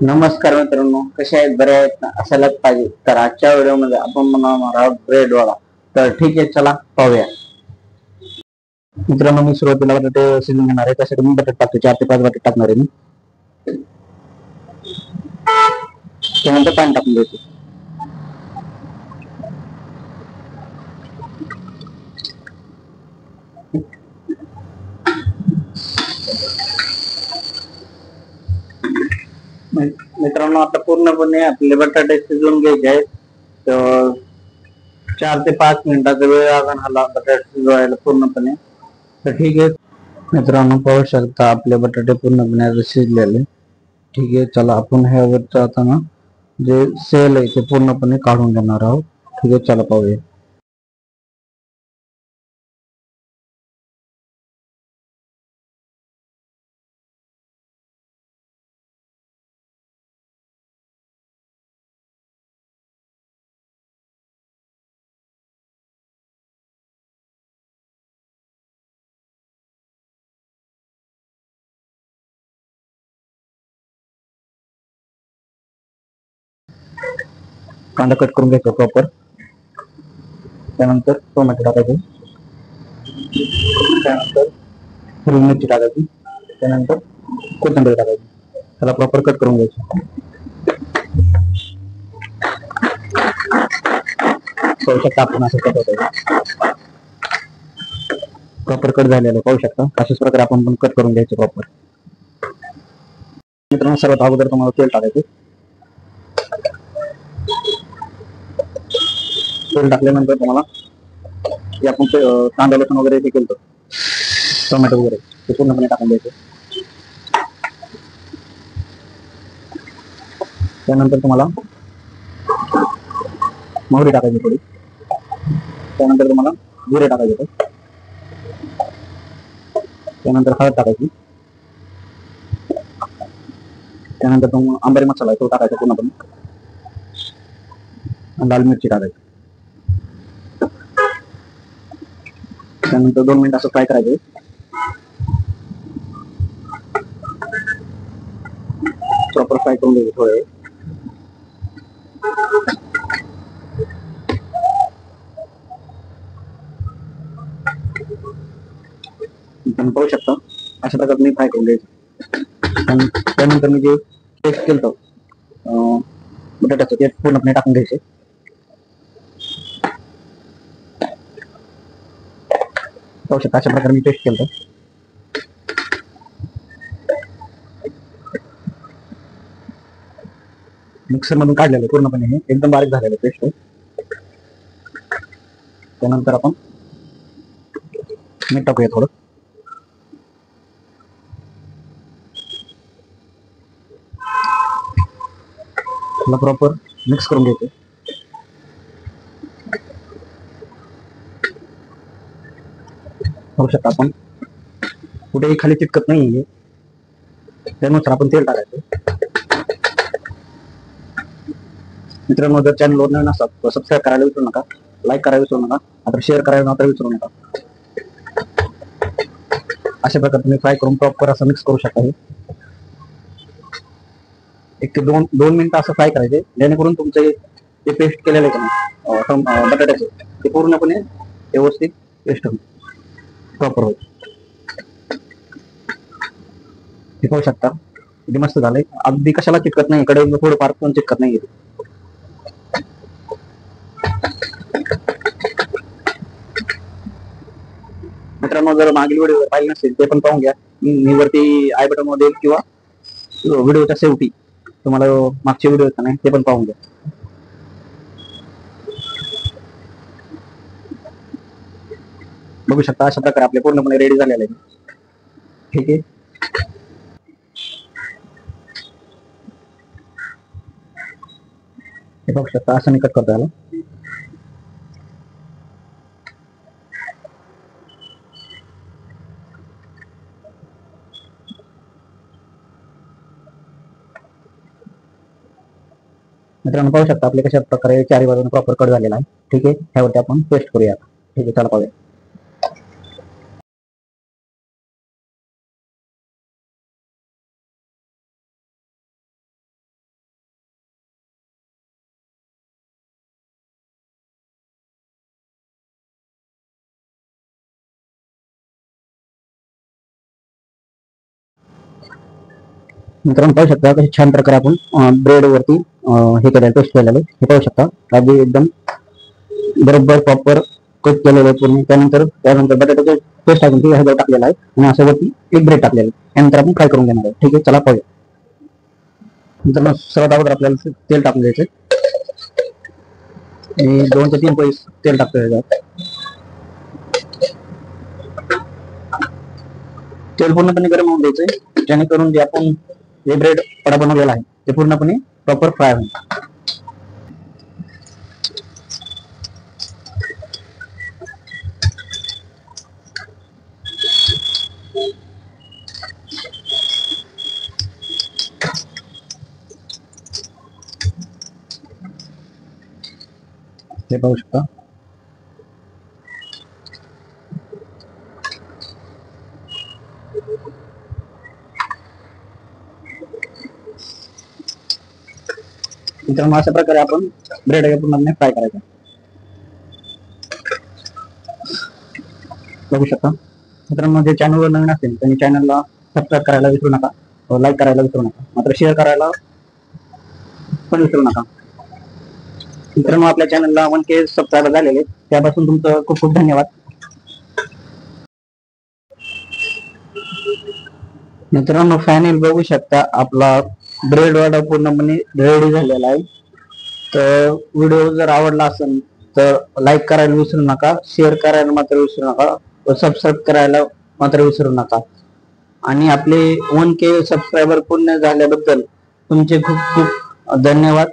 नमस्कार मित्रांनो, कसे आहेत? बरे आहेत ना? असायलाच पाहिजे. तर आजच्या व्हिडिओमध्ये आपण बनवणार आहोत ब्रेड वडा. तर ठीक आहे, चला पाहूया. मित्रांनो, मी सुरुवातीला बटाटे शिजवून घेणार आहे. त्यासाठी मी बटाटे टाकतो, 4 ते 5 बटाटे टाकणार आहे मी. त्यानंतर पाणी टाकून द्यायचं. मित्रांनो, आता पूर्णपणे आपले बटाटे शिजवून घ्यायचे आहेत. तर 4 ते 5 मिनिटाचा वेळ लागणार हाला बटाटे शिजवायला पूर्णपणे. तर ठीक आहे मित्रांनो, पाहू शकता आपले बटाटे पूर्णपणे आता शिजलेले. ठीक आहे, चला आपण ह्यावरचं आता ना जे सेल आहे ते पूर्णपणे काढून घेणार आहोत. ठीक आहे, चला पाहूया. कांदा कट करून घ्यायचा प्रॉपर. त्यानंतर टोमॅटो टाकायचे. त्यानंतर हिरवी मिरची टाकायची. त्यानंतर कोथिंबीर टाकायची. त्याला प्रॉपर कट करून घ्यायचं. पाहू शकता आपण असं कट होतं. प्रॉपर कट झालेलं पाहू शकता. अशाच प्रकारे आपण पण कट करून घ्यायचं प्रॉपर. मित्रांनो, सर्वात अगोदर तुम्हाला तेल टाकायचं. तेल टाकल्यानंतर तुम्हाला जे आपण कांदा लसूण वगैरे हे केलं टोमॅटो वगैरे ते पूर्णपणे टाकून द्यायचं. त्यानंतर तुम्हाला मोहरी टाकायची थोडी. त्यानंतर तुम्हाला जिरे टाकायचे. त्यानंतर हळद टाकायची. त्यानंतर तुम्हाला आंबारी मसाला आहे तो टाकायचा पूर्णपणे. लाल मिरची टाकायची. त्यानंतर 2 मिनिट असं फ्राय करायचं. प्रॉपर फ्राय करून घ्यायचं थोडं. तुम्ही पाहू शकता अशा प्रकारे मी फ्राय करून घ्यायचं. त्यानंतर मी जे पेस्ट केलं बटाट्याचं ते पूर्णपणे टाकून घ्यायचे. पाहू शकता अशा प्रकारे मी पेस्ट केलं. मिक्सर मधून काढलेलं पूर्णपणे हे एकदम बारीक झालेलं पेस्ट. त्यानंतर आपण मीठ टाकूया थोडं. त्याला प्रॉपर मिक्स करून घ्यायचं. पाहू शकता आपण कुठेही खाली चिटकत नाहीये. त्यानुसार आपण तेल टाकायचं. मित्रांनो, जर चॅनलवर नवीन असतात सबस्क्राईब करायला विसरू नका, लाईक करायला विसरू नका, आता शेअर करायला मात्र विसरू नका. अशा प्रकारे तुम्ही फ्राय करून प्रॉपर असं मिक्स करू शकता. 1 ते 2 मिनिटं असं फ्राय करायचे, जेणेकरून तुमचे जे पेस्ट केलेलं आहे का बटाट्याचं ते पूर्णपणे व्यवस्थित पेस्ट होईल, प्रॉपर होईल. हे पाहू शकता किती मस्त झालंय. अगदी कशाला चिटकत नाही, कडे थोडं फार पण चिटकत नाही. मित्रांनो, जर मागील व्हिडिओ पाहिजे नसेल ते पण पाहून घ्या. मी वरती आय बटन मध्ये किंवा व्हिडिओच्या शेवटी तुम्हाला मागचे व्हिडिओ आहेत नाही ते पण पाहून घ्या. बघू शकता अशा प्रकारे आपले पूर्णपणे रेडी झालेले आहे. ठीक आहे, हे बघू शकता असं कट करता आलं. मित्रांनो, पाहू शकता आपले कशा प्रकारे चारी बाजूने प्रॉपर कट झालेला आहे. ठीक आहे, ह्यावरती आपण पेस्ट करूया. ठीक आहे, चला पाहूया. मित्रांनो पाहू शकता कशी छान प्रकारे आपण ब्रेड वरती हे केलेलं पेस्ट केलेलं आहे. हे पाहू शकता अगदी एकदम बरोबर प्रॉपर कुक केलेलं आहे पूर्ण. त्यानंतर बटाट्याचे पेस्ट टाकून ते ह्याच्यावर टाकलेला आहे आणि असं वरती एक ब्रेड टाकलेलं आहे. त्यानंतर आपण फ्राय करून घेणार आहे. ठीक आहे, चला पाहूया. मित्रांनो सर्वात अगोदर आपल्याला तेल टाकून द्यायचं. मी 2 ते 3 पळी तेल टाकतो ह्याच्यात. तेल पूर्णपणे गरम होऊन द्यायचंय जेणेकरून जे आपण जे ब्रेड वडा बनवलेला आहे ते पूर्णपणे प्रॉपर फ्राय होईल. हे पाहू शकता. मित्रांनो अशा प्रकारे आपण ब्रेड पूर्णपणे फ्राय करायचा. बघू शकता. मित्रांनो जे चॅनलवर नवीन असेल त्यांनी चॅनलला सबस्क्राईब करायला विसरू नका, लाईक करायला विसरू नका, मात्र शेअर करायला पण विसरू नका. मित्रांनो आपल्या चॅनलला 1K सबस्क्राईबर झालेले, त्यापासून तुमचं खूप खूप धन्यवाद. मित्रांनो फायनल बघू शकता आपला ब्रेड वडा पूर्णपणे रेडी झालेला आहे. तर व्हिडिओ जर आवडला असेल तर लाईक करायला विसरू नका, शेअर करायला मात्र विसरू नका, सबस्क्राईब करायला मात्र विसरू नका. आणि आपले 1K सबस्क्रायबर पूर्ण झाल्याबद्दल तुमचे खूप खूप धन्यवाद.